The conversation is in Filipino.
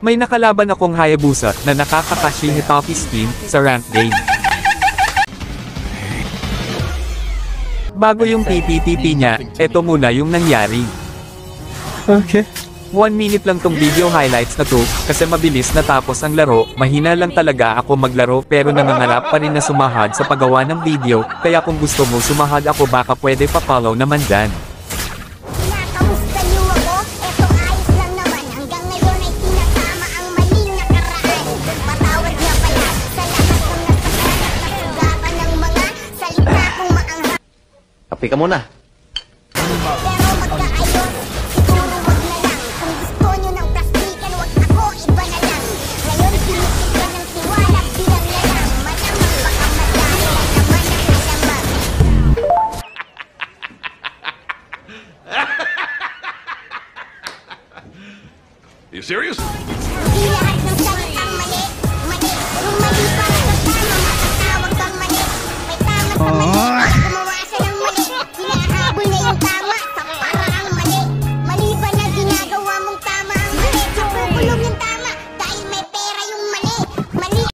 May nakalaban akong Hayabusa na nakakakashi ni Toffee Skin sa rank game. Bago yung TP-TP niya, eto muna yung nangyari. Okay. 1 minute lang tong video highlights na to, kasi mabilis natapos ang laro. Mahina lang talaga ako maglaro pero nangangarap pa rin na sumahad sa paggawa ng video, kaya kung gusto mo sumahad ako baka pwede pa-follow naman dyan. Kinakamusta niyo ako? Eto ayos lang naman. Hanggang ngayon ay tinatama ang maling nakaraan. Patawad na pala sa lahat ng nasaktan at nasugatan ng mga salita kong maanghang. Kape ka muna. Pero magkaayos, siguro wag na lang. Kung gusto niyo ng plastikan, wag ako, iba na lang. Ngayon pinitigyan ng tiwala bilang na lang. Malamang baka madali na naman ang alamang. You serious? Hindi lahat